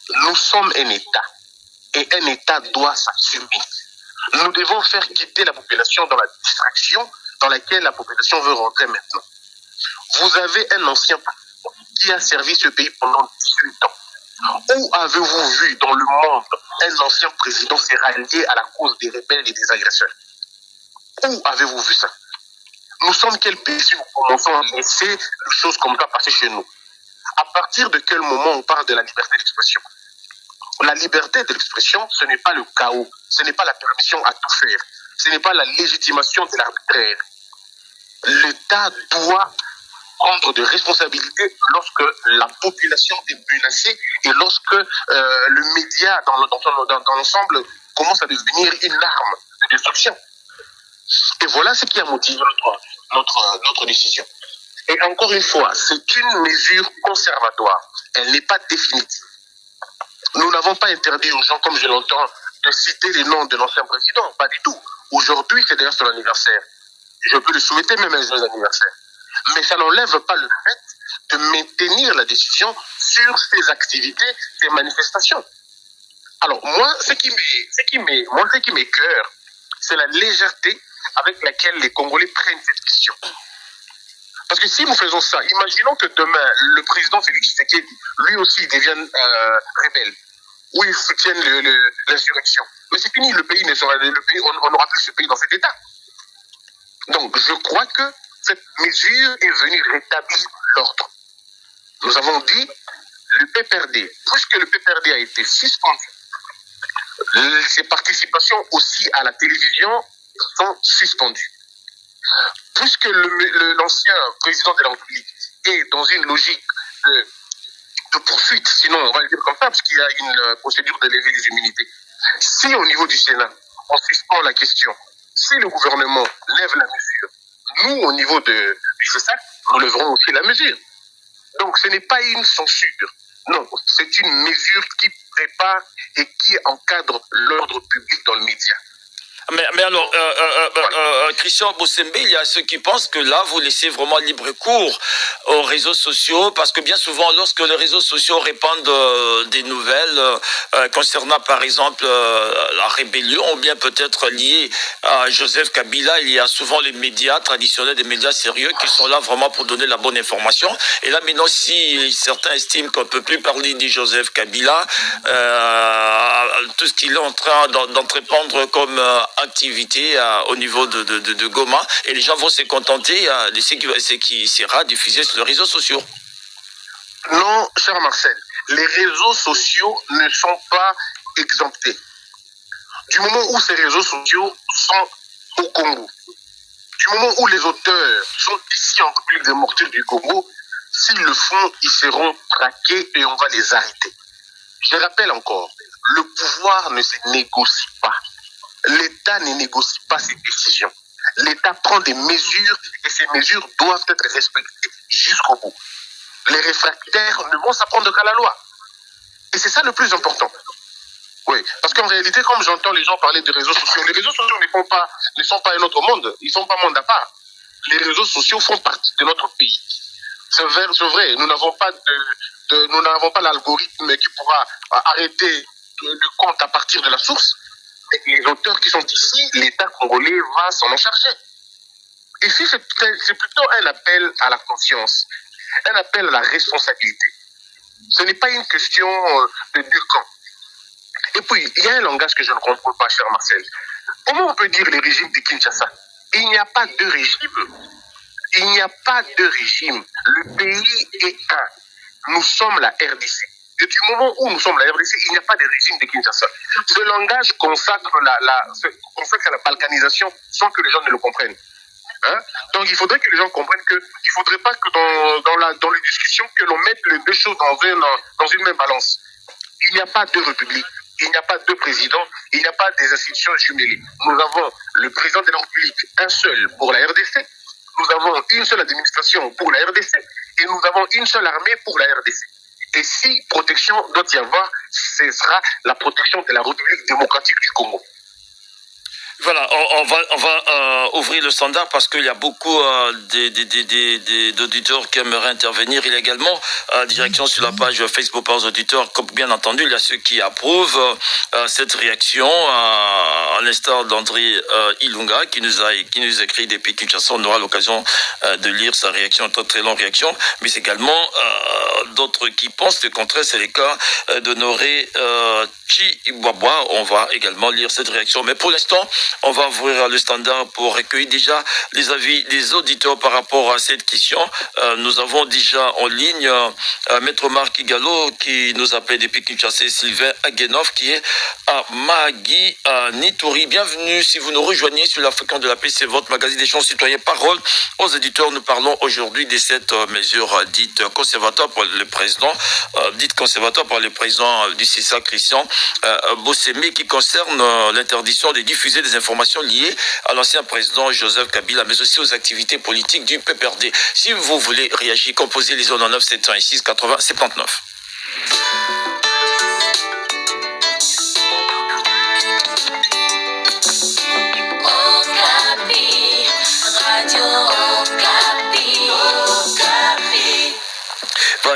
Nous sommes un État et un État doit s'assumer. Nous devons faire quitter la population dans la distraction dans laquelle la population veut rentrer maintenant. Vous avez un ancien président qui a servi ce pays pendant 18 ans. Où avez-vous vu dans le monde un ancien président se rallier à la cause des rebelles et des agresseurs? Où avez-vous vu ça? Nous sommes quel pays si nous commençons à laisser les choses comme ça passer chez nous? À partir de quel moment on parle de la liberté d'expression? La liberté de l'expression, ce n'est pas le chaos, ce n'est pas la permission à tout faire, ce n'est pas la légitimation de l'arbitraire. L'État doit prendre des responsabilités lorsque la population est menacée et lorsque le média dans l'ensemble commence à devenir une arme de destruction. Et voilà ce qui a motivé notre décision. Et encore une fois, c'est une mesure conservatoire. Elle n'est pas définitive. Nous n'avons pas interdit aux gens, comme je l'entends, de citer les noms de l'ancien président. Pas du tout. Aujourd'hui, c'est d'ailleurs son anniversaire. Je peux lui souhaiter même un joyeux anniversaire. Mais ça n'enlève pas le fait de maintenir la décision sur ces activités, ces manifestations. Alors, moi, ce qui m'écoeure, c'est la légèreté avec laquelle les Congolais prennent cette question. Parce que si nous faisons ça, imaginons que demain, le président Félix Tshisekedi, lui aussi, devienne rebelle, ou il soutienne l'insurrection. Mais c'est fini, le pays ne sera, on n'aura plus ce pays dans cet état. Donc, je crois que cette mesure est venue rétablir l'ordre. Nous avons dit, le PPRD, puisque le PPRD a été suspendu, ses participations aussi à la télévision sont suspendues. Puisque l'ancien président de la République est dans une logique de poursuite, sinon on va le dire comme ça, parce qu'il y a une procédure de lever des immunités. Si au niveau du Sénat, on suspend la question, si le gouvernement lève la mesure, nous, au niveau du CESAC, nous lèverons aussi la mesure. Donc ce n'est pas une censure, non, c'est une mesure qui prépare et qui encadre l'ordre public dans le média. Mais alors, Christian Bossembe, il y a ceux qui pensent que là, vous laissez vraiment libre cours aux réseaux sociaux, parce que bien souvent, lorsque les réseaux sociaux répandent des nouvelles concernant, par exemple, la rébellion, ou bien peut-être liées à Joseph Kabila, il y a souvent les médias traditionnels, des médias sérieux, qui sont là vraiment pour donner la bonne information. Et là, maintenant, si certains estiment qu'on ne peut plus parler de Joseph Kabila, tout ce qu'il est en train d'entreprendre comme activité au niveau de Goma, et les gens vont se contenter de ce qui sera diffusé sur les réseaux sociaux. Non, cher Marcel, les réseaux sociaux ne sont pas exemptés. Du moment où ces réseaux sociaux sont au Congo, du moment où les auteurs sont ici en République démocratique du Congo, s'ils le font, ils seront traqués et on va les arrêter. Je rappelle encore, le pouvoir ne se négocie pas. L'État ne négocie pas ses décisions. L'État prend des mesures et ces mesures doivent être respectées jusqu'au bout. Les réfractaires ne vont s'apprendre qu'à la loi. Et c'est ça le plus important. Oui, parce qu'en réalité, comme j'entends les gens parler des réseaux sociaux, les réseaux sociaux ne sont pas un autre monde. Ils ne sont pas un monde à part. Les réseaux sociaux font partie de notre pays. C'est vrai, nous n'avons pas l'algorithme qui pourra arrêter le compte à partir de la source. Mais les auteurs qui sont ici, l'État congolais va s'en en charger. Ici, c'est plutôt un appel à la conscience, un appel à la responsabilité. Ce n'est pas une question de deux camps. Et puis, il y a un langage que je ne comprends pas, cher Marcel. Comment on peut dire les régimes de Kinshasa? Il n'y a pas de régime. Il n'y a pas de régime. Le pays est un. Nous sommes la RDC. Et du moment où nous sommes la RDC, il n'y a pas de régime de Kinshasa. Ce langage consacre la balkanisation sans que les gens ne le comprennent. Hein? Donc il faudrait que les gens comprennent qu'il ne faudrait pas que dans les discussions, que l'on mette les deux choses dans une même balance. Il n'y a pas deux républiques, il n'y a pas deux présidents, il n'y a pas des institutions jumelées. Nous avons le président de la République, un seul pour la RDC, nous avons une seule administration pour la RDC et nous avons une seule armée pour la RDC. Et si protection doit y avoir, ce sera la protection de la République démocratique du Congo. Voilà, on va ouvrir le standard parce qu'il y a beaucoup d'auditeurs qui aimeraient intervenir. Il y a également direction sur la page Facebook par les auditeurs. Comme bien entendu, il y a ceux qui approuvent cette réaction, à l'instar d'André Ilunga qui nous écrit depuis Kinshasa. On aura l'occasion de lire sa réaction, une très longue réaction. Mais c'est également d'autres qui pensent le contraire. C'est le cas d'Honoré Chibwabwa. On va également lire cette réaction. Mais pour l'instant, on va ouvrir le standard pour recueillir déjà les avis des auditeurs par rapport à cette question. Nous avons déjà en ligne Maître Marc Igalo qui nous appelle depuis Kinshasa, Sylvain Agenov qui est à Magui, à Nitori. Bienvenue si vous nous rejoignez sur la fréquence de la paix, c'est votre magazine des champs citoyens. Parole aux éditeurs. Nous parlons aujourd'hui de cette mesure dite conservatoire par le président, du CISA, Christian Bossémé, qui concerne l'interdiction de diffuser des informations liées à l'ancien président Joseph Kabila, mais aussi aux activités politiques du PPRD. Si vous voulez réagir, composez les 09 706 80 79.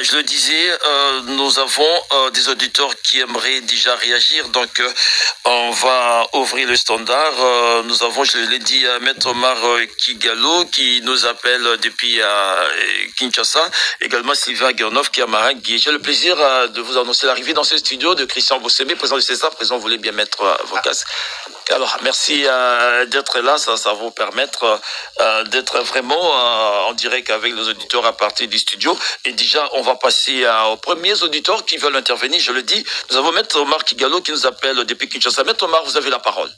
Je le disais, nous avons des auditeurs qui aimeraient déjà réagir, donc on va ouvrir le standard. Nous avons, je l'ai dit, Maître Omar Kigalo qui nous appelle depuis Kinshasa, également Sylvain Gernov qui est à Marangui. J'ai le plaisir de vous annoncer l'arrivée dans ce studio de Christian Bossémé, président du CESA. Président, vous voulez bien mettre vos casques. Alors, merci d'être là, ça va vous permettre d'être vraiment en direct avec les auditeurs à partir du studio. Et déjà, on va passer aux premiers auditeurs qui veulent intervenir. Je le dis, nous avons Maître Omar Kigalo qui nous appelle depuis Kinshasa. Maître Omar, vous avez la parole.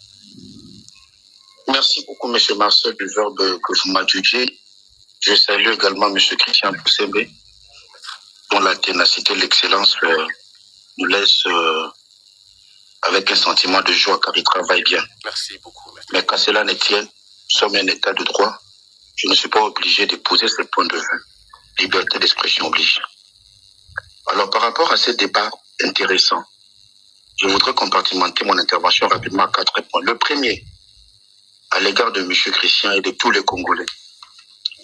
Merci beaucoup, M. Marcel, du verbe que vous m'adjugez. Je salue également M. Christian Bossémé, dont la ténacité, l'excellence nous laisse avec un sentiment de joie car il travaille bien. Merci beaucoup. Maître. Mais qu'à cela ne tienne, nous sommes un état de droit. Je ne suis pas obligé d'épouser ce point de vue. Liberté d'expression oblige. Alors, par rapport à ce débat intéressant, je voudrais compartimenter mon intervention rapidement à 4 points. Le premier, à l'égard de M. Christian et de tous les Congolais.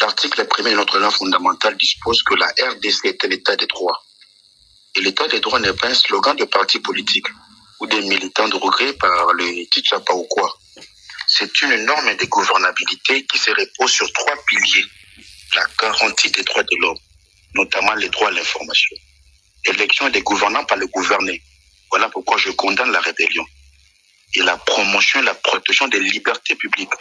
L'article 1er de notre loi fondamentale dispose que la RDC est un état de droit. Et l'état de droit n'est pas un slogan de parti politique ou des militants drogués par le Tchapa ou quoi. C'est une norme de gouvernabilité qui se repose sur 3 piliers. La garantie des droits de l'homme, notamment les droits à l'information. L'élection des gouvernants par le gouverné. Voilà pourquoi je condamne la rébellion. Et la promotion et la protection des libertés publiques,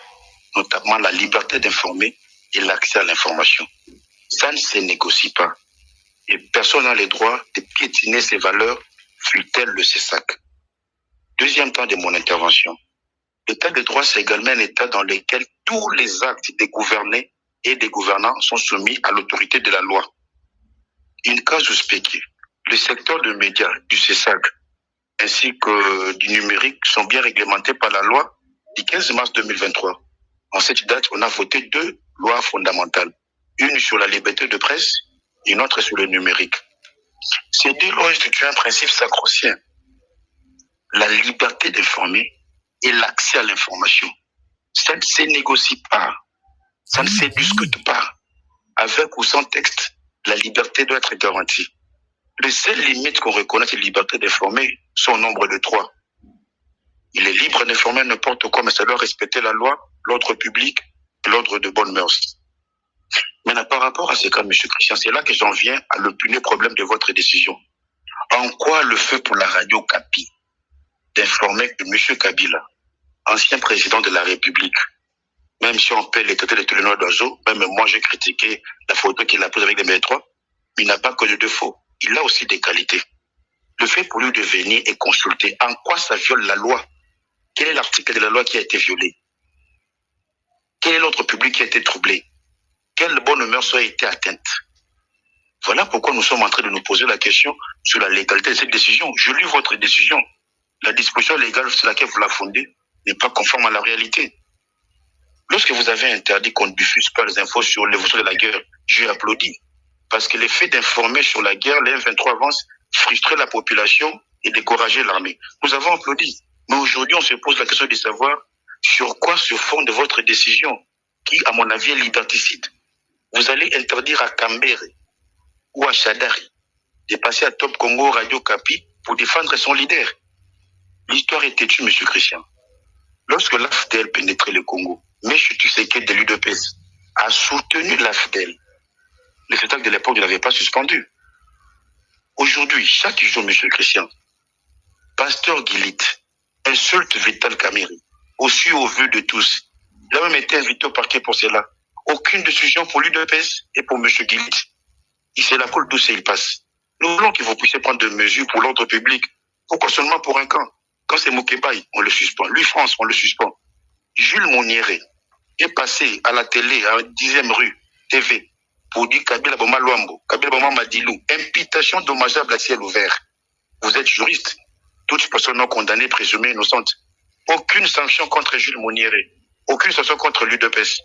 notamment la liberté d'informer et l'accès à l'information. Ça ne se négocie pas. Et personne n'a le droit de piétiner ces valeurs, fût-elle le CESAC. Deuxième temps de mon intervention. L'état de droit, c'est également un état dans lequel tous les actes des gouvernés et des gouvernants sont soumis à l'autorité de la loi. In casu specie, le secteur de médias du CESAC ainsi que du numérique sont bien réglementés par la loi du 15 mars 2023. En cette date, on a voté 2 lois fondamentales. Une sur la liberté de presse et une autre sur le numérique. Ces 2 lois instituent un principe sacro-saint. La liberté d'informer et l'accès à l'information. Ça ne se négocie pas. Ça ne se discute pas. Avec ou sans texte, la liberté doit être garantie. Les seules limites qu'on reconnaît à la liberté d'informer sont au nombre de 3. Il est libre d'informer n'importe quoi, mais ça doit respecter la loi, l'ordre public et l'ordre de bonne mœurs. Maintenant, par rapport à ce cas, M. Christian, c'est là que j'en viens à l'opinion problème de votre décision. En quoi le feu pour la radio Kapi d'informer que M. Kabila, ancien président de la République, même si on peut les traiter de tous les noms d'oiseaux, même moi j'ai critiqué la photo qu'il a prise avec des métros, il n'a pas que de défauts, il a aussi des qualités. Le fait pour lui de venir et consulter, en quoi ça viole la loi? Quel est l'article de la loi qui a été violé? Quel est l'ordre public qui a été troublé? Quelle bonne mœurs a été atteinte? Voilà pourquoi nous sommes en train de nous poser la question sur la légalité de cette décision. Je lis votre décision. La disposition légale sur laquelle vous la fondez n'est pas conforme à la réalité. Lorsque vous avez interdit qu'on ne diffuse pas les infos sur l'évolution de la guerre, j'ai applaudi. Parce que l'effet d'informer sur la guerre, les M23 avancent, frustrer la population et décourager l'armée. Nous avons applaudi. Mais aujourd'hui, on se pose la question de savoir Sur quoi se fonde votre décision, qui, à mon avis, est l'identicide? Vous allez interdire à Kambere ou à Chadari de passer à Top Congo Radio Kapi pour défendre son leader. L'histoire est têtue, M. Christian. Lorsque l'AFDEL pénétrait le Congo, M. Tshisekedi de l'UDPS a soutenu l'AFDEL. Le spectacle de l'époque ne l'avait pas suspendu. Aujourd'hui, chaque jour, M. Christian, Pasteur Guilit insulte Vital Kamerhe, aussi au vu de tous. Il a même été invité au parquet pour cela. Aucune décision pour l'UDPS et pour M. Guilit. Il se la colle douce et il passe. Nous voulons que vous puissiez prendre des mesures pour l'ordre public. Pourquoi seulement pour un camp? Quand c'est Mokebaï, on le suspend. Lui, France, on le suspend. Jules Monniéré est passé à la télé, à 10e rue, TV, pour dire Kabila Boma Luambo, Kabila Boma Madilou, imputation dommageable à ciel ouvert. Vous êtes juriste. Toutes personnes non condamnées, présumées innocentes. Aucune sanction contre Jules Monniéré. Aucune sanction contre l'UDPS.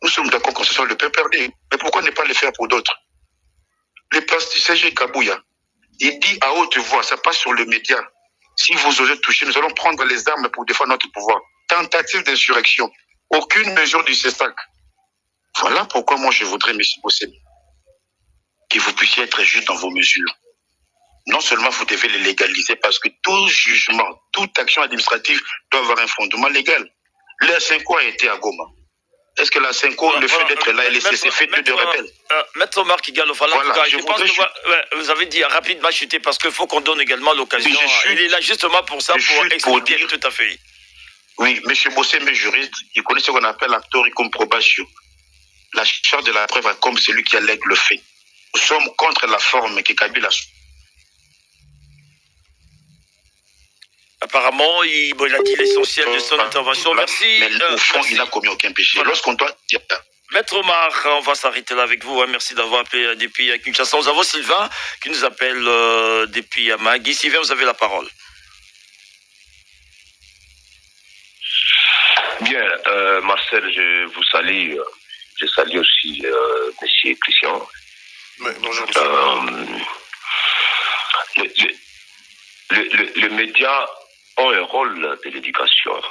Nous sommes d'accord qu'on se soit le PPRD. Mais pourquoi ne pas le faire pour d'autres? Le plasticien Kabouya, il dit à haute voix, ça passe sur le média. Si vous osez toucher, nous allons prendre les armes pour défendre notre pouvoir. Tentative d'insurrection. Aucune mesure du CESAC. Voilà pourquoi moi je voudrais, M. Bossemi, que vous puissiez être juste dans vos mesures. Non seulement vous devez les légaliser parce que tout jugement, toute action administrative doit avoir un fondement légal. La Cinco a été à Goma. Est-ce que la Cinco, le fait d'être là et laisser ses faits de rappel? Maître Marc Galofala, voilà, je pense que vous avez dit rapidement chuter parce qu'il faut qu'on donne également l'occasion. Il est là justement pour ça, pour expliquer tout à fait. Oui, M. Bossemi, juriste, il connaît ce qu'on appelle actoricum probatio. La charge de la preuve comme celui qui allègue le fait. Nous sommes contre la forme qui Kabila. Apparemment, il a dit l'essentiel de son intervention. Merci. Mais au fond, il n'a commis aucun péché. Voilà. Lorsqu'on doit dire ça. Maître Omar, on va s'arrêter là avec vous. Merci d'avoir appelé depuis Kinshasa. Nous avons Sylvain qui nous appelle depuis Amagui. Sylvain, vous avez la parole. Bien, Marcel, je vous salue. Je salue aussi M. Christian. Bonjour. Les médias ont un rôle de l'éducation.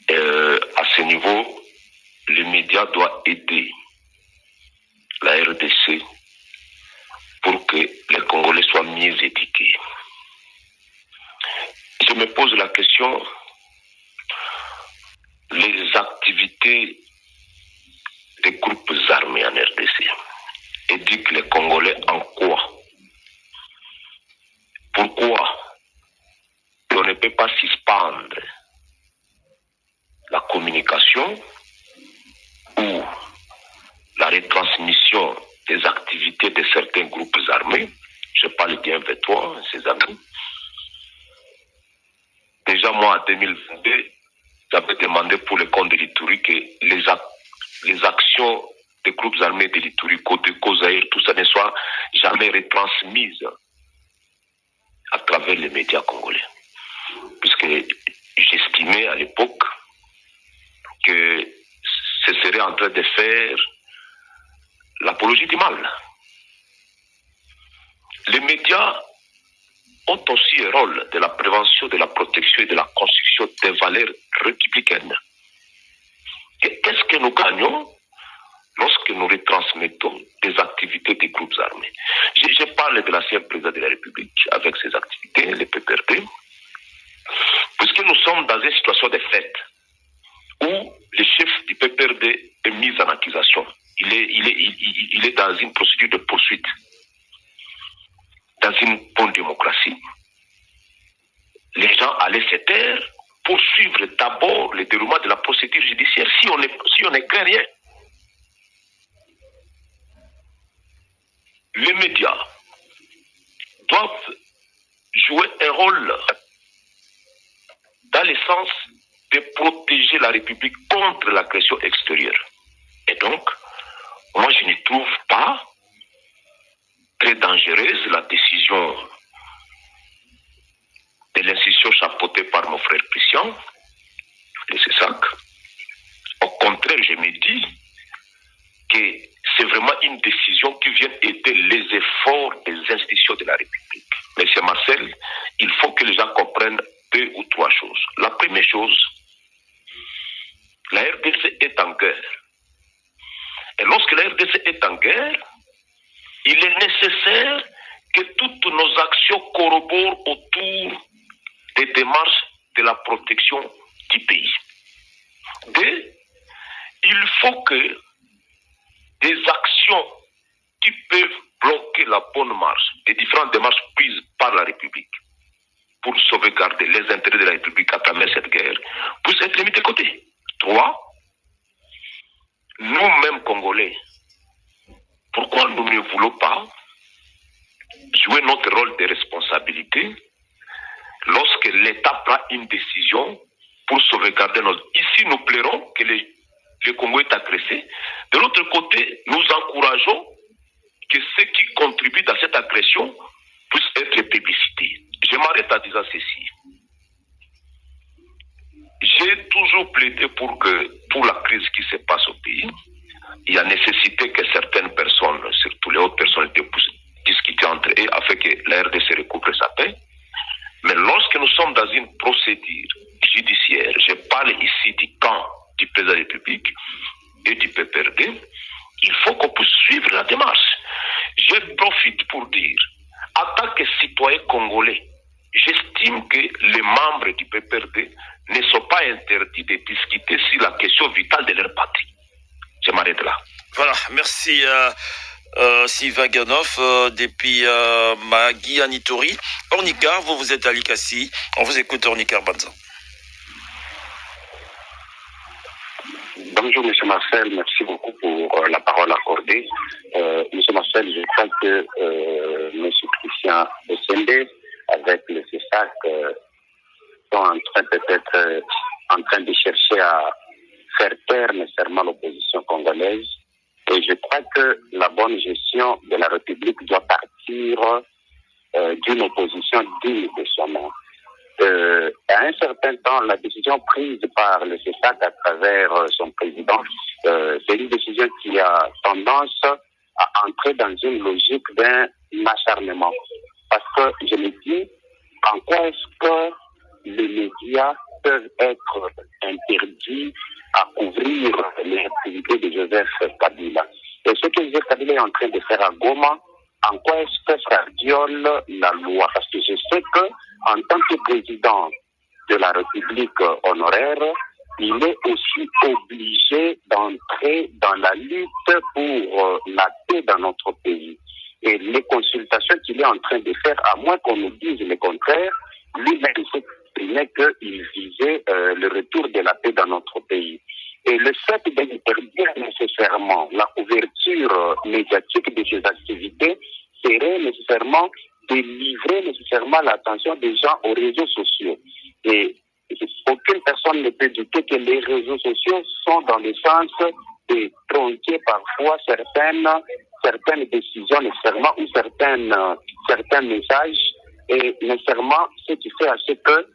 À ce niveau, les médias doivent aider la RDC pour que les Congolais soient mieux éduqués. Je me pose la question, les activités des groupes armés en RDC éduquent les Congolais en quoi? Pourquoi on ne peut pas suspendre la communication ou la retransmission des activités de certains groupes armés? Je parle bien avec toi, ses amis. Déjà, moi, en 2022, j'avais demandé pour le compte de l'Ituri que les actions des groupes armés de l'Ituri, Codeco, Zaïre, tout ça ne soit jamais retransmises à travers les médias congolais. Puisque j'estimais à l'époque que ce serait en train de faire l'apologie du mal. Les médias ont aussi un rôle de la prévention, de la protection et de la construction des valeurs républicaines. Qu'est-ce que nous gagnons lorsque nous retransmettons des activités des groupes armés? Je parle de l'ancien président de la République avec ses activités, le PPRD, puisque nous sommes dans une situation de fait où le chef du PPRD est mis en accusation. Il est dans une procédure de poursuite, dans une bonne démocratie. Les gens allaient se taire pour suivre d'abord le déroulement de la procédure judiciaire si on ne craint rien. Les médias doivent jouer un rôle dans le sens de protéger la République contre l'agression extérieure. Et donc, moi je ne trouve pas très dangereuse la décision de l'institution chapeautée par mon frère Christian, le CESAC. Au contraire, je me dis que c'est vraiment une décision qui vient aider les efforts des institutions de la République. Monsieur Marcel, il faut que les gens comprennent deux ou trois choses. La première nos actions corroborent autour des démarches de la protection du pays. D, il faut que des actions qui peuvent bloquer la bonne marche des différentes démarches prises par la République pour sauvegarder les intérêts de la République à travers cette guerre puissent être mises de côté. 3, nous-mêmes Congolais, pourquoi nous ne voulons pas jouer notre rôle de responsabilité lorsque l'État prend une décision pour sauvegarder notre... Ici, nous plairons que le Congo est agressé. De l'autre côté, nous encourageons que ceux qui contribuent à cette agression puissent être publicités. Je m'arrête en disant ceci. J'ai toujours plaidé pour la crise qui se passe au pays, il y a nécessité que certaines personnes, surtout les autres personnalités, puissent discuter entre eux afin que la RDC recouvre sa paix. Mais lorsque nous sommes dans une procédure judiciaire, je parle ici du camp du président de la République et du PPRD, il faut qu'on puisse suivre la démarche. Je profite pour dire, en tant que citoyen congolais, j'estime que les membres du PPRD ne sont pas interdits de discuter sur la question vitale de leur patrie. Je m'arrête là. Voilà, merci Sylvain Ganov, depuis Magui Anitori. Ornikar, vous êtes à Likasi. On vous écoute, Ornikar Banza. Bonjour, M. Marcel. Merci beaucoup pour la parole accordée. M. Marcel, je crois que M. Christian Bossende, avec le CESAC, sont en train peut-être en train de chercher à faire taire nécessairement l'opposition congolaise. Et je crois que la bonne gestion de la République doit partir d'une opposition digne de son nom. À un certain temps, la décision prise par le CESAC à travers son président, c'est une décision qui a tendance à entrer dans une logique d'un acharnement. Parce que je me dis, en quoi est-ce que les médias peuvent être interdits à couvrir les activités de Joseph Kabila? Et ce que Joseph Kabila est en train de faire à Goma, en quoi est-ce que ça viole la loi? Parce que je sais que, en tant que président de la République honoraire, il est aussi obligé d'entrer dans la lutte pour la paix dans notre pays. Et les consultations qu'il est en train de faire, à moins qu'on nous dise le contraire, lui-même s'est exprimé qu'il visait le retour de la paix dans notre pays. Et le fait d'interdire nécessairement la couverture médiatique de ces activités serait nécessairement de livrer nécessairement l'attention des gens aux réseaux sociaux. Et aucune personne ne peut douter que les réseaux sociaux sont dans le sens de tronquer parfois certaines décisions nécessairement ou certains messages, et nécessairement ce qui fait à ce que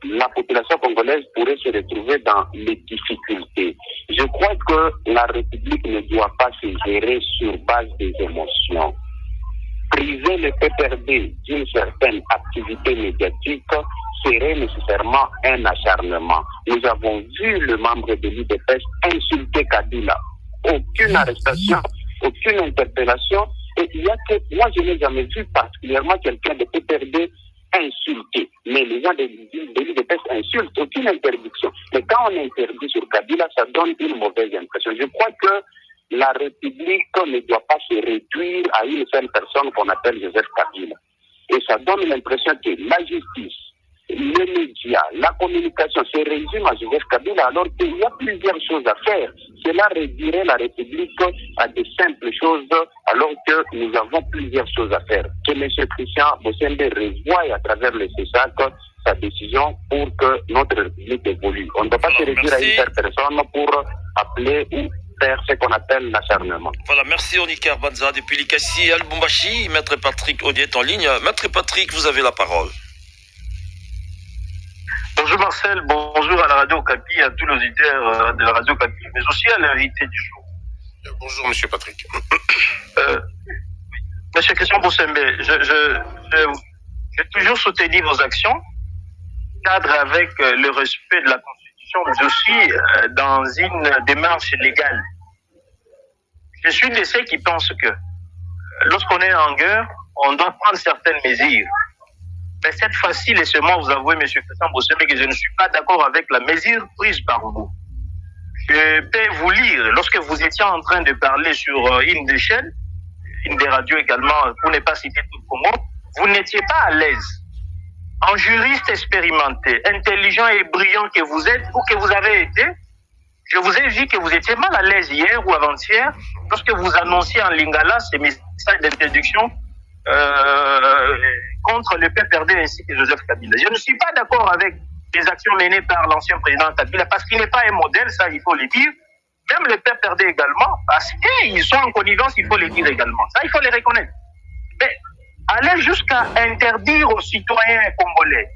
la population congolaise pourrait se retrouver dans les difficultés. Je crois que la République ne doit pas se gérer sur base des émotions. Priver le PPRD d'une certaine activité médiatique serait nécessairement un acharnement. Nous avons vu le membre de l'UDPS insulter Kabila. Aucune arrestation, aucune interpellation. Et il y a que, moi je n'ai jamais vu particulièrement quelqu'un de PPRD insulté. Mais les gens de l'UDPS insultent, aucune interdiction. Mais quand on interdit sur Kabila, ça donne une mauvaise impression. Je crois que la République ne doit pas se réduire à une seule personne qu'on appelle Joseph Kabila. Et ça donne l'impression que la justice, les médias, la communication se résume à Joseph Kabila alors qu'il y a plusieurs choses à faire. Cela réduirait la République à de simples choses alors que nous avons plusieurs choses à faire. Que M. Christian Bossende revoie à travers le CESAC sa décision pour que notre République évolue. On ne doit pas se réduire à une seule personne pour appeler ou faire ce qu'on appelle l'acharnement. Voilà, merci Ornikar Banza depuis Likasi, Al-Boumbashi. Maître Patrick Audier est en ligne. Maître Patrick, vous avez la parole. Bonjour Marcel, bonjour à la Radio Okapi, à tous les auditeurs de la Radio Okapi, mais aussi à l'invité du jour. Bonjour Monsieur Patrick. Monsieur Christian Boussembe, j'ai toujours soutenu vos actions, cadre avec le respect de la Constitution, mais aussi dans une démarche légale. Je suis de ceux qui pensent que lorsqu'on est en guerre, on doit prendre certaines mesures. Mais cette fois-ci, laissez-moi vous avouer, M. Christian Bossembe, que je ne suis pas d'accord avec la mesure prise par vous. Je peux vous lire, lorsque vous étiez en train de parler sur une des chaînes, une des radios également, pour ne pas citer tout le Congo, vous n'étiez pas à l'aise. En juriste expérimenté, intelligent et brillant que vous êtes, ou que vous avez été, je vous ai vu que vous étiez mal à l'aise hier ou avant-hier, lorsque vous annonciez en lingala ces messages d'introduction contre le PPRD ainsi que Joseph Kabila. Je ne suis pas d'accord avec les actions menées par l'ancien président Kabila, parce qu'il n'est pas un modèle, ça il faut le dire. Même le PPRD également, parce qu'ils sont en connivence, il faut le dire également. Ça, il faut les reconnaître. Mais aller jusqu'à interdire aux citoyens congolais,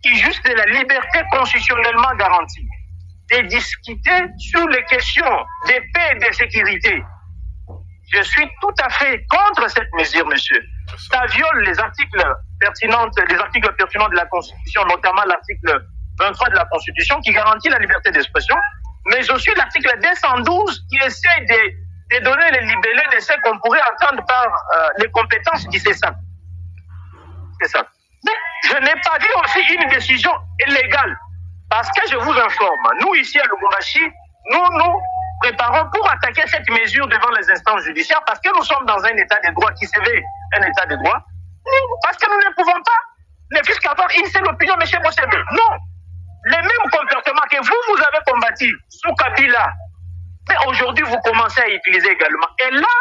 qui juste de la liberté constitutionnellement garantie, de discuter sur les questions de paix et de sécurité. Je suis tout à fait contre cette mesure, monsieur. Ça viole les articles pertinents de la Constitution, notamment l'article 23 de la Constitution qui garantit la liberté d'expression, mais aussi l'article 212 qui essaie de donner les libellés de ce qu'on pourrait entendre par les compétences qui c'est ça. C'est ça. Mais je n'ai pas vu aussi une décision illégale. Parce que je vous informe, nous ici à Lubumbashi, nous préparons pour attaquer cette mesure devant les instances judiciaires parce que nous sommes dans un état de droit qui se veut un état de droit. Parce que nous ne pouvons pas, ne fût-ce qu'avoir une seule opinion, M. Bossembe. Non. Les mêmes comportements que vous avez combattus sous Kabila, mais aujourd'hui vous commencez à utiliser également. Et là,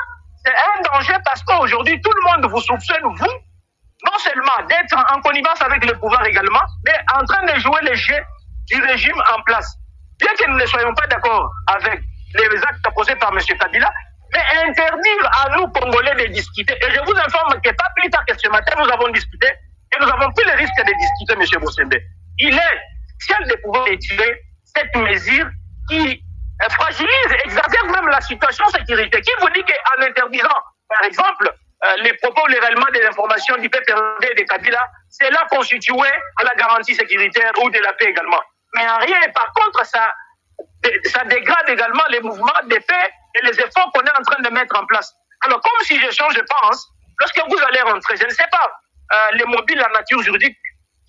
c'est un danger parce qu'aujourd'hui tout le monde vous soupçonne, vous, non seulement d'être en connivence avec le pouvoir également, mais en train de jouer les jeux du régime en place. Bien que nous ne soyons pas d'accord avec les actes posés par M. Kabila, mais interdire à nous, Congolais, de discuter. Et je vous informe que pas plus tard que ce matin, nous avons discuté et nous avons pris le risque de discuter, M. Bossembe. Il est ciel de pouvoir étudier cette mesure qui fragilise, exagère même la situation de sécurité. Qui vous dit qu'en interdisant, par exemple, les propos, les règlements des informations du PPRD et de Kabila, c'est là constitué à la garantie sécuritaire ou de la paix également. Mais en rien, par contre, ça dégrade également les mouvements de paix et les efforts qu'on est en train de mettre en place. Alors, comme si je pense, lorsque vous allez rentrer, je ne sais pas, les mobiles en nature juridique,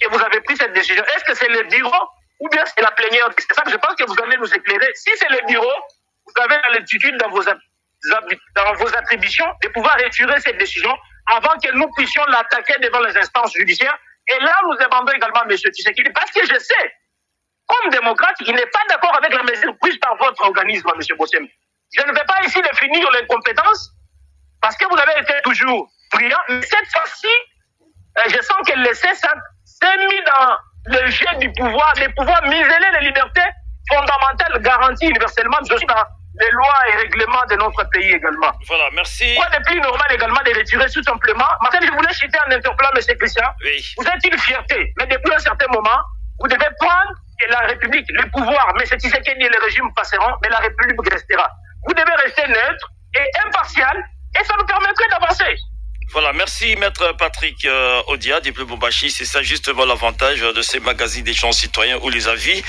que vous avez pris cette décision, est-ce que c'est le bureau ou bien c'est la plénière? C'est ça que je pense que vous allez nous éclairer. Si c'est le bureau, vous avez l'attitude dans vos attributions de pouvoir retirer cette décision avant que nous puissions l'attaquer devant les instances judiciaires. Et là, nous demandons également M. Tshisekedi, parce que je sais, comme démocrate, il n'est pas d'accord avec la mesure prise par votre organisme, M. Bossembe. Je ne vais pas ici définir les compétences, parce que vous avez été toujours brillant, mais cette fois-ci, je sens que l'essai s'est mis dans le jeu du pouvoir, de pouvoir museler les libertés fondamentales garanties universellement, mais aussi dans les lois et règlements de notre pays également. Voilà, merci. Quoi de plus normal également de retirer tout simplement. Maintenant, je voulais citer en interpellant M. Christian. Oui. Vous êtes une fierté, mais depuis un certain moment, vous devez prendre la République, le pouvoir, mais c'est Tshisekedi et le régime passeront, mais la République restera. Vous devez rester neutre et impartial, et ça nous permettrait d'avancer. Voilà, merci Maître Patrick Odia, depuis Lubumbashi. C'est ça justement l'avantage de ces magazines des gens citoyens où les avis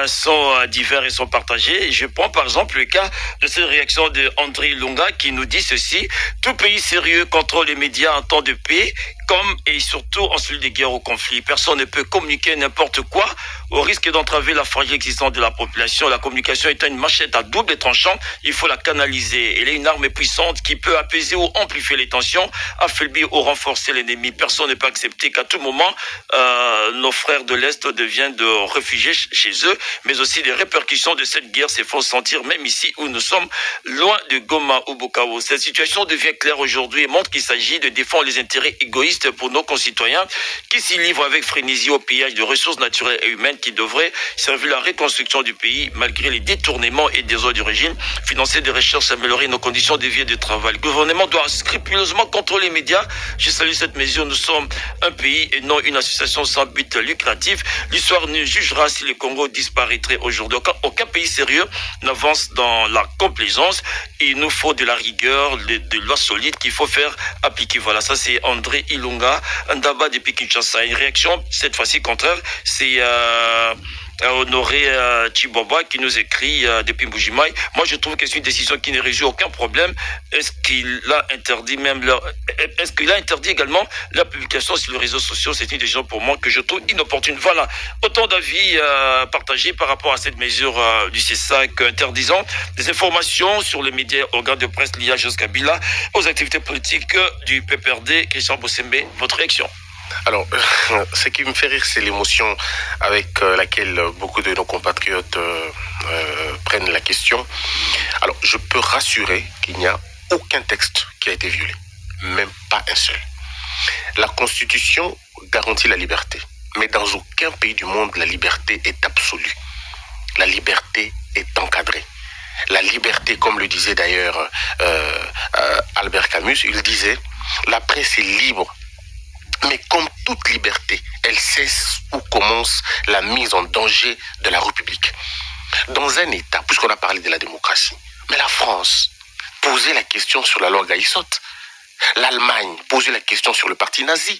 sont divers et sont partagés. Je prends par exemple le cas de cette réaction de André Lunga qui nous dit ceci: tout pays sérieux contrôle les médias en temps de paix, comme et surtout en celui de guerre ou conflit. Personne ne peut communiquer n'importe quoi au risque d'entraver la fragilité existence de la population. La communication étant une machette à double tranchant, il faut la canaliser. Elle est une arme puissante qui peut apaiser ou amplifier les tensions, affaiblir ou renforcer l'ennemi. Personne ne peut accepter qu'à tout moment, nos frères de l'Est deviennent de réfugiés chez eux, mais aussi les répercussions de cette guerre se font sentir même ici où nous sommes loin de Goma ou Bukavu. Cette situation devient claire aujourd'hui et montre qu'il s'agit de défendre les intérêts égoïstes pour nos concitoyens qui s'y livrent avec frénésie au pillage de ressources naturelles et humaines qui devraient servir la reconstruction du pays malgré les détournements et désordres du régime, financer des recherches, améliorer nos conditions de vie et de travail. Le gouvernement doit scrupuleusement contrôler les médias. Je salue cette mesure. Nous sommes un pays et non une association sans but lucratif. L'histoire nous jugera si le Congo disparaîtrait aujourd'hui. Aucun pays sérieux n'avance dans la complaisance. Il nous faut de la rigueur, de lois solides qu'il faut faire appliquer. Voilà, ça c'est André Ilunga, Ndaba depuis Kinshasa. Une réaction, cette fois-ci contraire, c'est Honoré Chiboba qui nous écrit depuis Mbujimaï. Moi, je trouve que c'est une décision qui ne résout aucun problème. Est-ce qu'il a interdit également la publication sur les réseaux sociaux? C'est une décision pour moi que je trouve inopportune. Voilà, autant d'avis partagés par rapport à cette mesure du C5 interdisant des informations sur les médias, organes de presse liés à Joseph Kabila aux activités politiques du PPRD. Christian Bossembe, votre réaction? Alors, ce qui me fait rire, c'est l'émotion avec laquelle beaucoup de nos compatriotes prennent la question. Alors, je peux rassurer qu'il n'y a aucun texte qui a été violé, même pas un seul. La Constitution garantit la liberté, mais dans aucun pays du monde, la liberté est absolue. La liberté est encadrée. La liberté, comme le disait d'ailleurs Albert Camus, il disait, la presse est libre. Mais comme toute liberté, elle cesse où commence la mise en danger de la République. Dans un État, puisqu'on a parlé de la démocratie, mais la France posait la question sur la loi Gaïssot. L'Allemagne posait la question sur le parti nazi.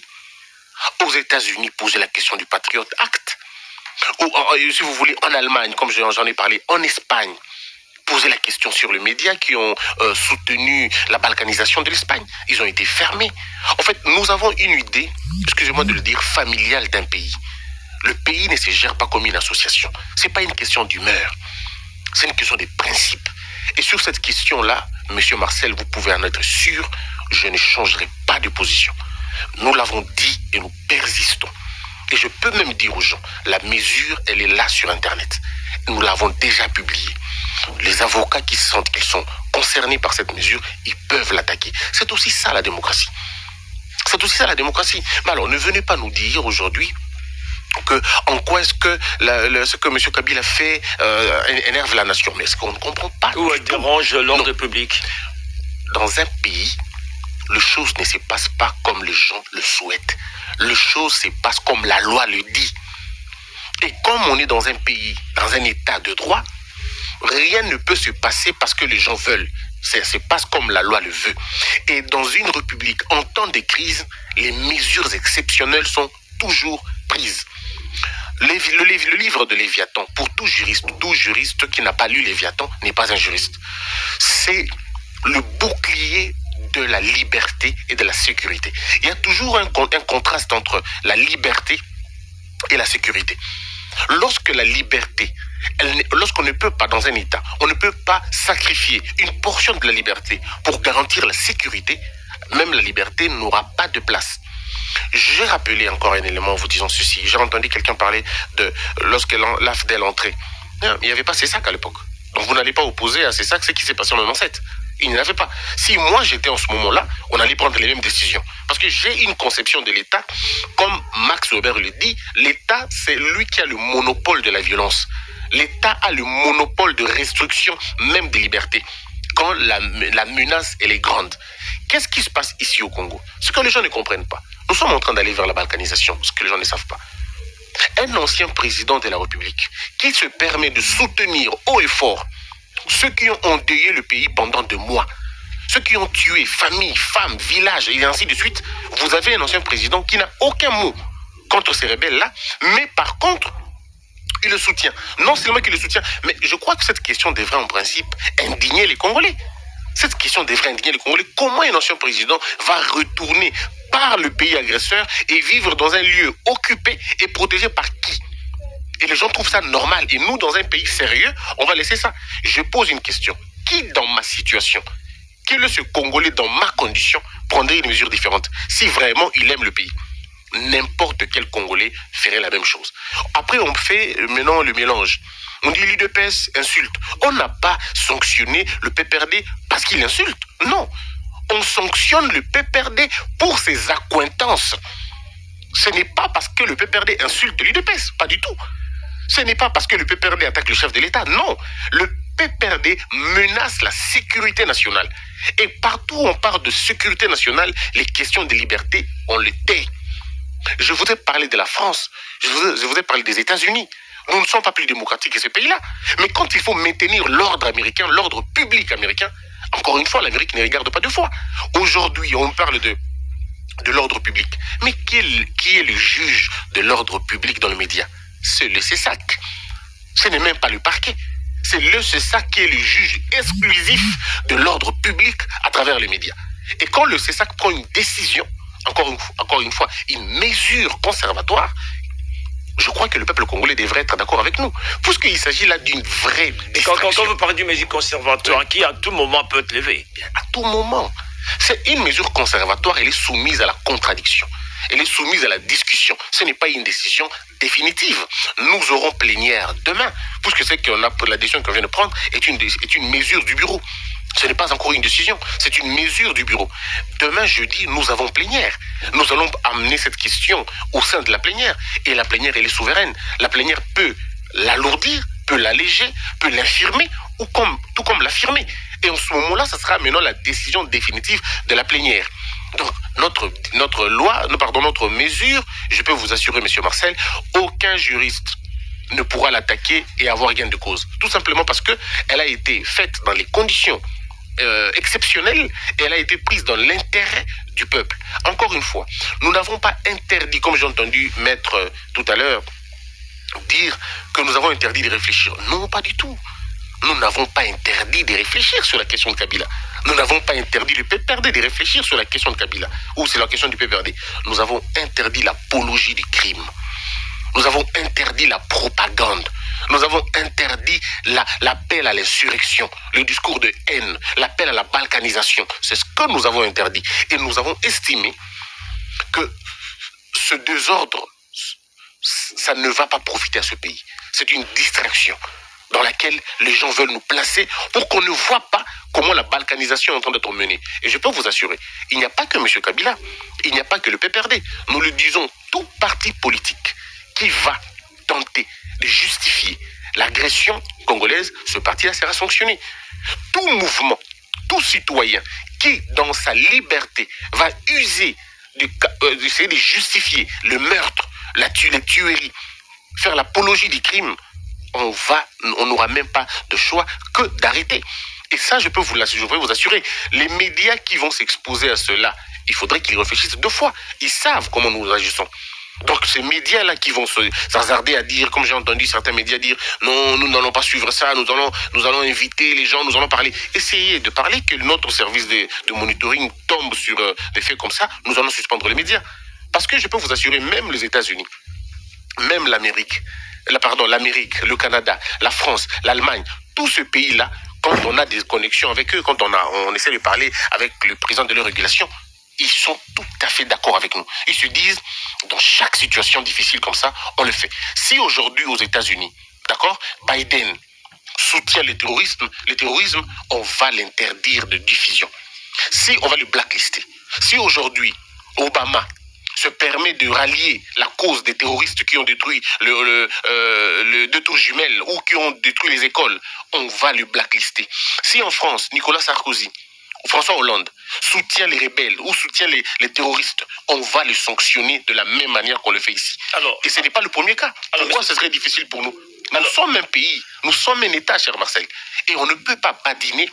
Aux États-Unis, posait la question du Patriot Act. Ou, si vous voulez, en Allemagne, comme j'en ai parlé, en Espagne, poser la question sur les médias qui ont soutenu la balkanisation de l'Espagne. Ils ont été fermés. En fait, nous avons une idée, excusez-moi de le dire, familiale d'un pays. Le pays ne se gère pas comme une association. Ce n'est pas une question d'humeur. C'est une question de principe. Et sur cette question-là, Monsieur Marcel, vous pouvez en être sûr, je ne changerai pas de position. Nous l'avons dit et nous persistons. Et je peux même dire aux gens, la mesure, elle est là sur Internet. Nous l'avons déjà publiée. Les avocats qui sentent qu'ils sont concernés par cette mesure, ils peuvent l'attaquer. C'est aussi ça la démocratie. C'est aussi ça la démocratie. Mais alors, ne venez pas nous dire aujourd'hui que en quoi est-ce que ce que M. Kabila fait énerve la nation. Mais est-ce qu'on ne comprend pas? Ou elle dérange l'ordre public? Dans un pays, les choses ne se passent pas comme les gens le souhaitent. Les choses se passent comme la loi le dit. Et comme on est dans un pays, dans un état de droit, rien ne peut se passer parce que les gens veulent. Ça se passe comme la loi le veut. Et dans une république, en temps de crise, les mesures exceptionnelles sont toujours prises. Le livre de Léviathan, pour tout juriste qui n'a pas lu Léviathan n'est pas un juriste. C'est le bouclier de la liberté et de la sécurité. Il y a toujours un contraste entre la liberté et la sécurité. Lorsque la liberté, lorsqu'on ne peut pas, dans un État, on ne peut pas sacrifier une portion de la liberté pour garantir la sécurité, même la liberté n'aura pas de place. J'ai rappelé encore un élément en vous disant ceci. J'ai entendu quelqu'un parler de lorsque l'AFDEL entrait. Il n'y avait pas CESAC à l'époque. Donc vous n'allez pas opposer à CESAC ce qui s'est passé en 97. Il n'y en avait pas. Si moi j'étais en ce moment-là, on allait prendre les mêmes décisions. Parce que j'ai une conception de l'État, comme Max Weber le dit, l'État c'est lui qui a le monopole de la violence. L'État a le monopole de restriction même des libertés. Quand la menace elle est grande. Qu'est-ce qui se passe ici au Congo? Ce que les gens ne comprennent pas. Nous sommes en train d'aller vers la balkanisation, ce que les gens ne savent pas. Un ancien président de la République qui se permet de soutenir haut et fort ceux qui ont endeuillé le pays pendant 2 mois, ceux qui ont tué familles, femmes, villages et ainsi de suite, vous avez un ancien président qui n'a aucun mot contre ces rebelles-là, mais par contre, il le soutient. Non seulement qu'il le soutient, mais je crois que cette question devrait en principe indigner les Congolais. Cette question devrait indigner les Congolais. Comment un ancien président va retourner par le pays agresseur et vivre dans un lieu occupé et protégé par qui? Et les gens trouvent ça normal. Et nous, dans un pays sérieux, on va laisser ça. Je pose une question. Qui, dans ma situation, quel est ce Congolais dans ma condition, prendrait une mesure différente si vraiment il aime le pays? N'importe quel Congolais ferait la même chose. Après, on fait maintenant le mélange. On dit l'UDPS insulte. On n'a pas sanctionné le PPRD parce qu'il insulte. Non. On sanctionne le PPRD pour ses accointances. Ce n'est pas parce que le PPRD insulte l'UDPS. Pas du tout. Ce n'est pas parce que le PPRD attaque le chef de l'État. Non. Le PPRD menace la sécurité nationale. Et partout où on parle de sécurité nationale, les questions de liberté, on les tait. Je voudrais parler de la France. Je voudrais parler des États-Unis. Nous ne sommes pas plus démocratiques que ces pays-là. Mais quand il faut maintenir l'ordre américain, l'ordre public américain, encore une fois, l'Amérique ne regarde pas 2 fois. Aujourd'hui, on parle de l'ordre public. Mais qui est le juge de l'ordre public dans les médias? C'est le CESAC. Ce n'est même pas le parquet. C'est le CESA qui est le juge exclusif de l'ordre public à travers les médias. Et quand le CESA prend une décision, encore une fois, une mesure conservatoire, je crois que le peuple congolais devrait être d'accord avec nous. Puisqu'il s'agit là d'une vraie distraction. Quand vous parlez d'une mesure conservatoire, qui à tout moment peut être levée. À tout moment. C'est une mesure conservatoire, elle est soumise à la contradiction. Elle est soumise à la discussion. Ce n'est pas une décision définitive. Nous aurons plénière demain, puisque c'est qu'on a la décision qu'on vient de prendre est une mesure du bureau. Ce n'est pas encore une décision, c'est une mesure du bureau. Demain, jeudi, nous avons plénière. Nous allons amener cette question au sein de la plénière. Et la plénière, elle est souveraine. La plénière peut l'alourdir, peut l'alléger, peut l'infirmer, ou tout comme l'affirmer. Et en ce moment-là, ça sera maintenant la décision définitive de la plénière. Donc, notre mesure, je peux vous assurer, monsieur Marcel, aucun juriste ne pourra l'attaquer et avoir gain de cause. Tout simplement parce qu'elle a été faite dans les conditions exceptionnelles et elle a été prise dans l'intérêt du peuple. Encore une fois, nous n'avons pas interdit, comme j'ai entendu maître tout à l'heure dire que nous avons interdit de réfléchir. Non, pas du tout. Nous n'avons pas interdit de réfléchir sur la question de Kabila. Nous n'avons pas interdit le PPRD de réfléchir sur la question de Kabila ou sur la question du PPRD. Nous avons interdit l'apologie du crime. Nous avons interdit la propagande. Nous avons interdit l'appel à l'insurrection, le discours de haine, l'appel à la balkanisation. C'est ce que nous avons interdit. Et nous avons estimé que ce désordre, ça ne va pas profiter à ce pays. C'est une distraction dans laquelle les gens veulent nous placer pour qu'on ne voit pas comment la balkanisation est en train d'être menée. Et je peux vous assurer, il n'y a pas que M. Kabila, il n'y a pas que le PPRD. Nous le disons, tout parti politique qui va tenter de justifier l'agression congolaise, ce parti-là sera sanctionné. Tout mouvement, tout citoyen qui, dans sa liberté, va user d'essayer de justifier le meurtre, les tueries, faire l'apologie du crime, on n'aura même pas de choix que d'arrêter. Et ça, je peux vous assurer, les médias qui vont s'exposer à cela, il faudrait qu'ils réfléchissent 2 fois. Ils savent comment nous agissons. Donc ces médias-là qui vont s'hasarder à dire, comme j'ai entendu certains médias dire, non, nous n'allons pas suivre ça, nous allons inviter les gens, nous allons parler. Essayez de parler, que notre service de monitoring tombe sur des faits comme ça, nous allons suspendre les médias. Parce que je peux vous assurer, même les États-Unis, même l'Amérique, le Canada, la France, l'Allemagne, tous ces pays-là, quand on a des connexions avec eux, quand on essaie de parler avec le président de leur régulation, ils sont tout à fait d'accord avec nous. Ils se disent, dans chaque situation difficile comme ça, on le fait. Si aujourd'hui aux États-Unis, d'accord, Biden soutient le terrorisme, on va l'interdire de diffusion. Si on va le blacklister, si aujourd'hui Obama se permet de rallier la cause des terroristes qui ont détruit le 2 tours jumelles ou qui ont détruit les écoles, on va le blacklister. Si en France, Nicolas Sarkozy, François Hollande soutient les rebelles ou soutient les terroristes, on va les sanctionner de la même manière qu'on le fait ici. Et ce n'est pas le premier cas. Pourquoi ce serait difficile pour nous? Nous sommes un pays, nous sommes un État, cher Marcel. Et on ne peut pas badiner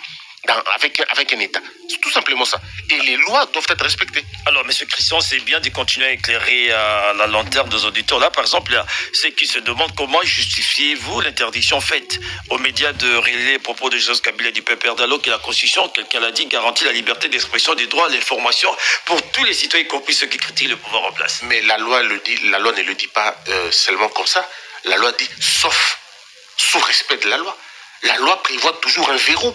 avec un État. C'est tout simplement ça. Et les lois doivent être respectées. Alors, M. Christian, c'est bien de continuer à éclairer la lanterne des auditeurs. Là, par exemple, il y a ceux qui se demandent comment justifiez-vous l'interdiction faite aux médias de relayer les propos de Joseph Kabila du PPRD, alors que la Constitution, quelqu'un l'a dit, garantit la liberté d'expression, des droits à l'information pour tous les citoyens, y compris ceux qui critiquent le pouvoir en place. Mais la loi le dit, la loi ne le dit pas seulement comme ça. La loi dit sauf sous respect de la loi. La loi prévoit toujours un verrou.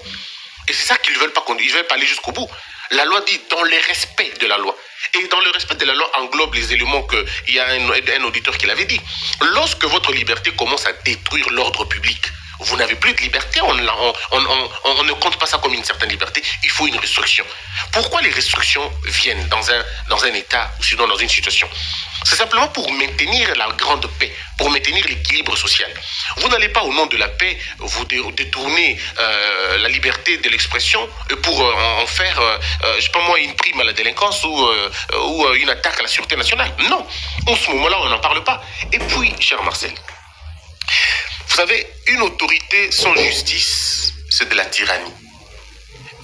Et c'est ça qu'ils ne veulent pas conduire. Ils veulent pas aller jusqu'au bout. La loi dit dans le respect de la loi. Et dans le respect de la loi englobe les éléments qu'il y a un auditeur qui l'avait dit. Lorsque votre liberté commence à détruire l'ordre public, vous n'avez plus de liberté, on ne compte pas ça comme une certaine liberté, il faut une restriction. Pourquoi les restrictions viennent dans un état ou sinon dans une situation? C'est simplement pour maintenir la grande paix, pour maintenir l'équilibre social. Vous n'allez pas au nom de la paix vous détourner la liberté de l'expression pour en faire, je sais pas moi, une prime à la délinquance ou une attaque à la sûreté nationale. Non, en ce moment-là, on n'en parle pas. Et puis, cher Marcel, vous savez, une autorité sans justice, c'est de la tyrannie.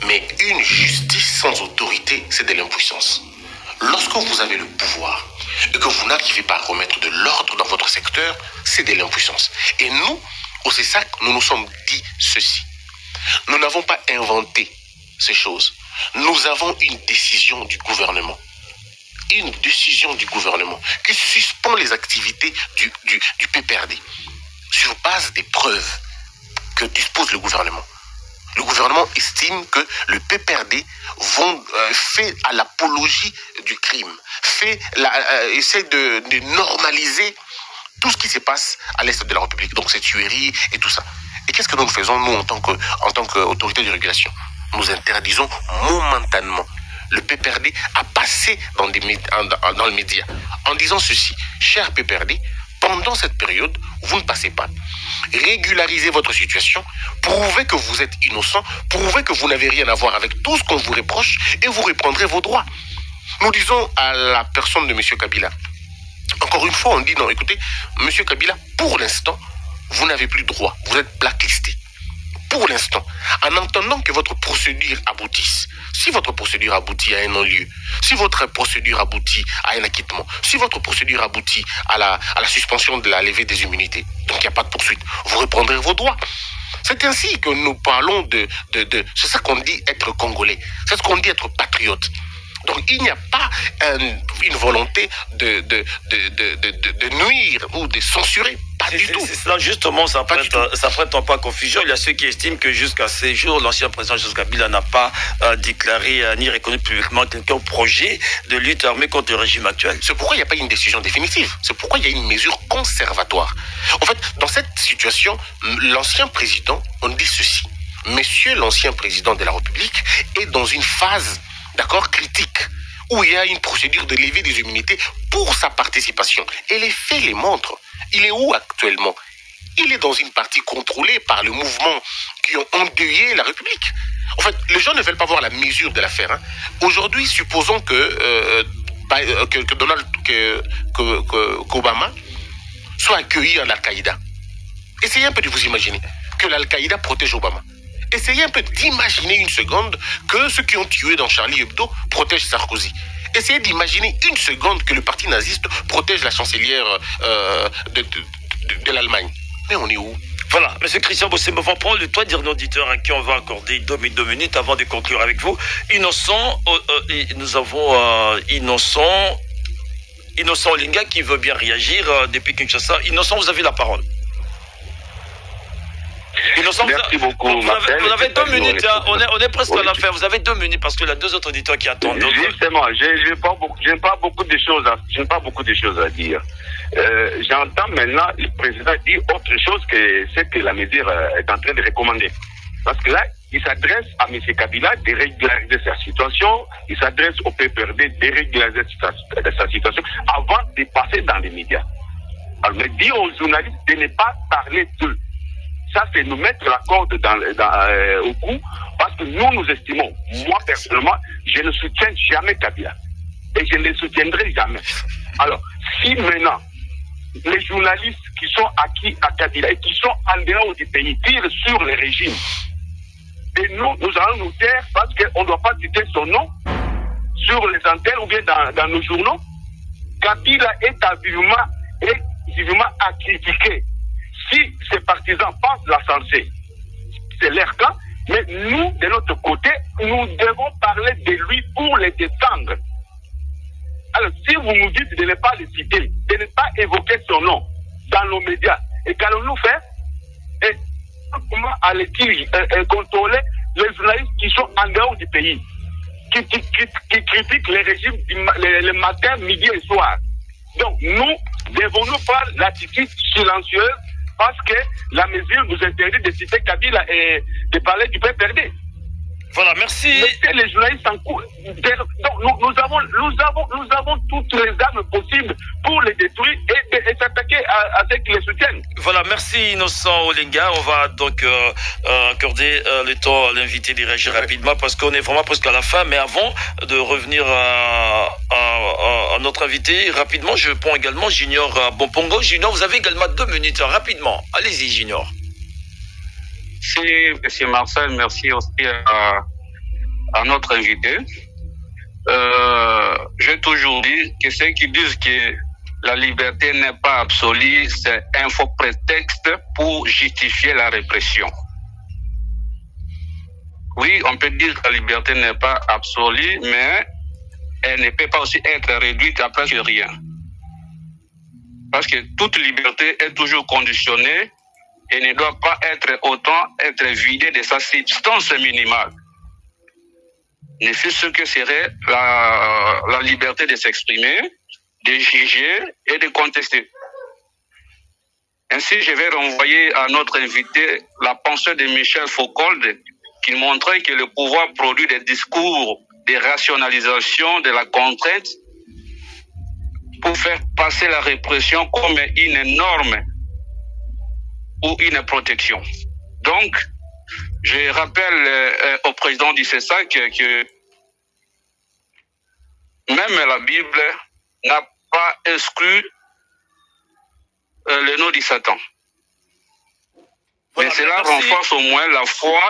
Mais une justice sans autorité, c'est de l'impuissance. Lorsque vous avez le pouvoir et que vous n'arrivez pas à remettre de l'ordre dans votre secteur, c'est de l'impuissance. Et nous, Au CESAC, nous nous sommes dit ceci. Nous n'avons pas inventé ces choses. Nous avons une décision du gouvernement. Une décision du gouvernement qui suspend les activités du PPRD sur base des preuves que dispose le gouvernement. Le gouvernement estime que le PPRD fait à l'apologie du crime, essaie de normaliser tout ce qui se passe à l'est de la République, donc ces tueries et tout ça. Et qu'est-ce que nous faisons, nous, en tant qu'autorité de régulation? Nous interdisons momentanément le PPRD à passer dans le média en disant ceci: cher PPRD, pendant cette période, vous ne passez pas. Régularisez votre situation, prouvez que vous êtes innocent, prouvez que vous n'avez rien à voir avec tout ce qu'on vous reproche et vous reprendrez vos droits. Nous disons à la personne de M. Kabila, encore une fois, on dit non, écoutez, M. Kabila, pour l'instant, vous n'avez plus droit, vous êtes blacklisté. Pour l'instant, en attendant que votre procédure aboutisse, si votre procédure aboutit à un non-lieu, si votre procédure aboutit à un acquittement, si votre procédure aboutit à la suspension de la levée des immunités, donc il n'y a pas de poursuite, vous reprendrez vos droits. C'est ainsi que nous parlons c'est ça qu'on dit être congolais, c'est ce qu'on dit être patriote. Donc il n'y a pas une volonté de nuire ou de censurer, pas du tout. C'est ça, justement, ça prête un peu à confusion. Il y a ceux qui estiment que jusqu'à ces jours, l'ancien président Joseph Kabila n'a pas déclaré ni reconnu publiquement quelqu'un projet de lutte armée contre le régime actuel. C'est pourquoi il n'y a pas une décision définitive. C'est pourquoi il y a une mesure conservatoire. En fait, dans cette situation, l'ancien président, on dit ceci: Monsieur l'ancien président de la République est dans une phase, d'accord, critique, où il y a une procédure de levée des immunités pour sa participation. Et les faits les montrent. Il est où actuellement? Il est dans une partie contrôlée par le mouvement qui ont endeuillé la République. En fait, les gens ne veulent pas voir la mesure de l'affaire. Hein. Aujourd'hui, supposons que Obama soit accueilli en Al-Qaïda. Essayez un peu de vous imaginer que l'Al-Qaïda protège Obama. Essayez un peu d'imaginer une seconde que ceux qui ont tué dans Charlie Hebdo protègent Sarkozy. Essayez d'imaginer une seconde que le parti naziste protège la chancelière de l'Allemagne. Mais on est où? Voilà, M. Christian Bossembe, on va prendre le toit de dire nos auditeurs à qui on va accorder 2 minutes avant de conclure avec vous. Innocent, nous avons Innocent Olinga qui veut bien réagir depuis Kinshasa. Innocent, vous avez la parole. Innocent, merci beaucoup. Vous avez 2 minutes, hein, on est presque à la fin. Vous avez 2 minutes parce que il y a 2 autres auditeurs qui attendent. Justement, je n'ai pas beaucoup de choses à dire. J'entends maintenant le président dire autre chose que ce que la mesure est en train de recommander. Parce que là, il s'adresse à M. Kabila de régulariser sa situation, il s'adresse au PPRD de régulariser sa situation avant de passer dans les médias. Alors, mais dire aux journalistes de ne pas parler d'eux. Ça, c'est nous mettre la corde au cou, parce que nous estimons, moi personnellement, je ne soutiens jamais Kabila. Et je ne le soutiendrai jamais. Alors, si maintenant, les journalistes qui sont acquis à Kabila et qui sont en dehors du pays tirent sur le régime, et nous allons nous taire parce qu'on ne doit pas citer son nom sur les antennes ou bien dans nos journaux. Kabila est vivement à critiquer. Si ces partisans pensent la censer, c'est leur cas, mais nous, de notre côté, nous devons parler de lui pour les défendre. Alors, si vous nous dites de ne pas le citer, de ne pas évoquer son nom dans nos médias, et qu'allons-nous faire? Et comment allait-il contrôler les journalistes qui sont en dehors du pays, qui critiquent les régimes le matin, midi et soir? Donc, nous devons-nous prendre l'attitude silencieuse parce que la mesure nous interdit de citer Kabila et de parler du PPRD. Voilà, merci. Mettez les journalistes en cours. Donc, nous avons toutes les armes possibles pour les détruire et s'attaquer à ceux qui les soutiennent. Voilà, merci Innocent Olinga. On va donc accorder le temps à l'invité de réagir rapidement parce qu'on est vraiment presque à la fin. Mais avant de revenir à notre invité, rapidement, je prends également Junior Bompongo. Junior, vous avez également 2 minutes, rapidement. Allez-y, Junior. Merci, M. Marcel. Merci aussi à notre invité. J'ai toujours dit que ceux qui disent que la liberté n'est pas absolue, c'est un faux prétexte pour justifier la répression. Oui, on peut dire que la liberté n'est pas absolue, mais elle ne peut pas aussi être réduite à presque rien. Parce que toute liberté est toujours conditionnée et ne doit pas être vidée de sa substance minimale. Ne fût ce que serait la liberté de s'exprimer, de juger et de contester. Ainsi, je vais renvoyer à notre invité la pensée de Michel Foucault qui montrait que le pouvoir produit des discours de rationalisation de la contrainte pour faire passer la répression comme une norme ou une protection. Donc, je rappelle au président du CESAC que même la Bible n'a pas exclu le nom du Satan. Voilà, mais cela renforce au moins la foi.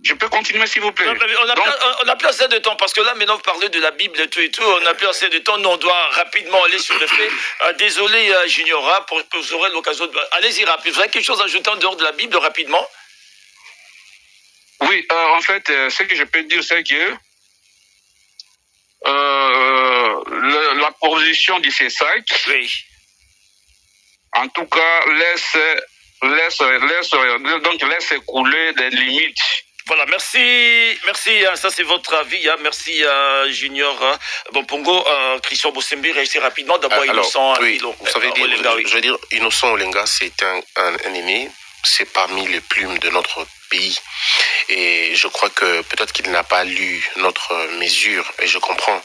Je peux continuer, s'il vous plaît. On n'a plus assez de temps, parce que là, maintenant, vous parlez de la Bible et tout, on n'a plus assez de temps. Nous, on doit rapidement aller sur le fait. Désolé, Juniora, pour que vous aurez l'occasion de... Allez-y, rapidement. Vous avez quelque chose à ajouter en dehors de la Bible, rapidement? Oui, en fait, ce que je peux dire, c'est que la position du CESAC, oui, en tout cas, laisse couler des limites. Voilà, merci, ça c'est votre avis, merci Junior Bonpongo, Christian Bossembe, réagissez rapidement, d'abord Innocent. Oui, vous savez, je veux dire, Innocent Olenga, c'est un aîné, c'est parmi les plumes de notre pays, et je crois que peut-être qu'il n'a pas lu notre mesure, et je comprends.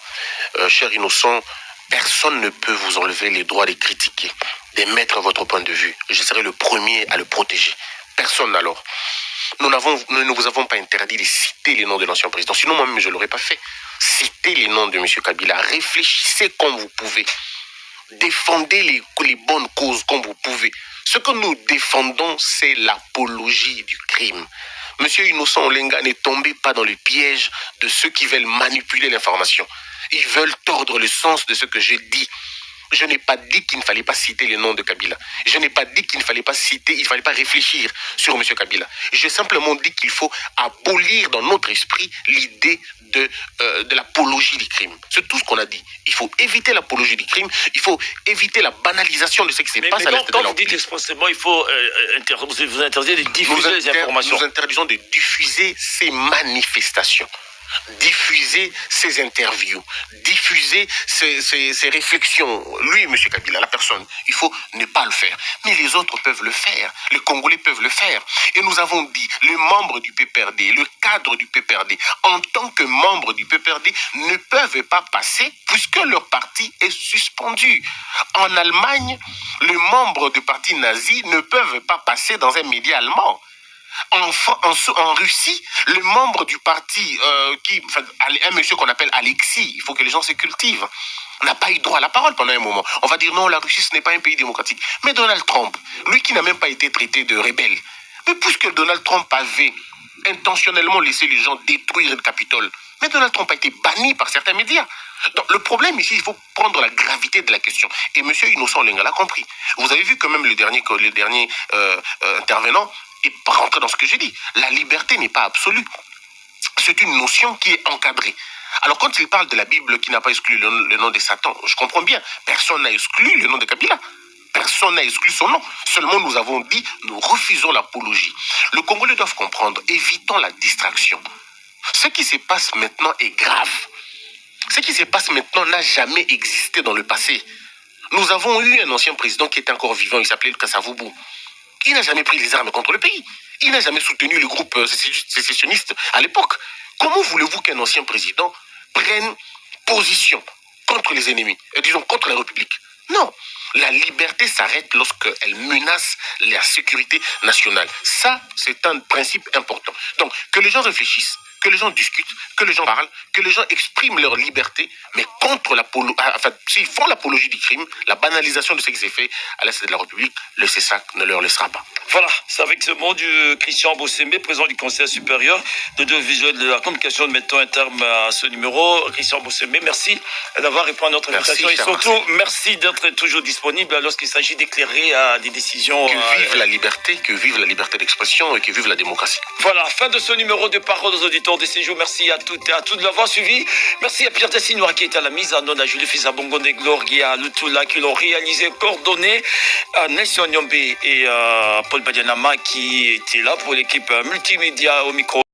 Cher Innocent, personne ne peut vous enlever les droits de critiquer, d'émettre votre point de vue. Je serai le premier à le protéger. Personne alors. Nous ne vous avons pas interdit de citer les noms de l'ancien président. Sinon, moi-même, je ne l'aurais pas fait. Citez les noms de M. Kabila. Réfléchissez comme vous pouvez. Défendez les bonnes causes comme vous pouvez. Ce que nous défendons, c'est l'apologie du crime. Monsieur Innocent Olenga, ne tombez pas dans le piège de ceux qui veulent manipuler l'information. Ils veulent tordre le sens de ce que je dis. Je n'ai pas dit qu'il ne fallait pas citer les noms de Kabila. Je n'ai pas dit qu'il ne fallait pas réfléchir sur M. Kabila. J'ai simplement dit qu'il faut abolir dans notre esprit l'idée de l'apologie du crime. C'est tout ce qu'on a dit. Il faut éviter l'apologie du crime. Il faut éviter la banalisation de ce qui se passe à l'est de quand vous dites expressément, il faut vous interdire de diffuser les informations. Nous interdisons de diffuser ces manifestations. Diffuser ses interviews, diffuser ses réflexions. Lui, M. Kabila, la personne, il faut ne pas le faire. Mais les autres peuvent le faire. Les Congolais peuvent le faire. Et nous avons dit, les membres du PPRD, le cadre du PPRD, en tant que membres du PPRD, ne peuvent pas passer puisque leur parti est suspendu. En Allemagne, les membres du parti nazi ne peuvent pas passer dans un média allemand. En Russie, le membre du parti, un monsieur qu'on appelle Alexis, il faut que les gens se cultivent, n'a pas eu droit à la parole pendant un moment. On va dire non, la Russie, ce n'est pas un pays démocratique. Mais Donald Trump, lui qui n'a même pas été traité de rebelle, mais puisque Donald Trump avait intentionnellement laissé les gens détruire le Capitole, mais Donald Trump a été banni par certains médias. Donc, le problème ici, il faut prendre la gravité de la question. Et M. Innocent Olenga l'a compris. Vous avez vu quand même le dernier intervenant et pas rentrer dans ce que j'ai dit. La liberté n'est pas absolue. C'est une notion qui est encadrée. Alors quand il parle de la Bible qui n'a pas exclu le nom de Satan, je comprends bien. Personne n'a exclu le nom de Kabila. Personne n'a exclu son nom. Seulement nous avons dit, nous refusons l'apologie. Le Congolais doivent comprendre, évitons la distraction. Ce qui se passe maintenant est grave. Ce qui se passe maintenant n'a jamais existé dans le passé. Nous avons eu un ancien président qui était encore vivant, il s'appelait Kasavubu. Il n'a jamais pris les armes contre le pays. Il n'a jamais soutenu le groupe sécessionniste à l'époque. Comment voulez-vous qu'un ancien président prenne position contre les ennemis, disons contre la République? Non. La liberté s'arrête lorsqu'elle menace la sécurité nationale. Ça, c'est un principe important. Donc, que les gens réfléchissent, que les gens discutent, que les gens parlent, que les gens expriment leur liberté, mais contre s'ils font l'apologie du crime, la banalisation de ce qui s'est fait à l'Est de la République, le CESAC ne leur laissera pas. Voilà, c'est avec ce mot du Christian Bossembe, président du Conseil supérieur de l'audiovisuel de la communication. Nous mettons un terme à ce numéro. Christian Bossembe, merci d'avoir répondu à notre invitation et surtout, merci d'être toujours disponible lorsqu'il s'agit d'éclairer des décisions. Que vive la liberté d'expression et que vive la démocratie. Voilà, fin de ce numéro de Parole aux auditeurs de séjour. Merci à toutes et à tous de l'avoir suivi. Merci à Pierre Tessinois qui était à la mise en onde, à Julie Fils-Abongo Gloire et à Lutula qui l'ont réalisé, coordonné, à Nelson Nyombe et à Paul Badianama qui était là pour l'équipe multimédia au micro.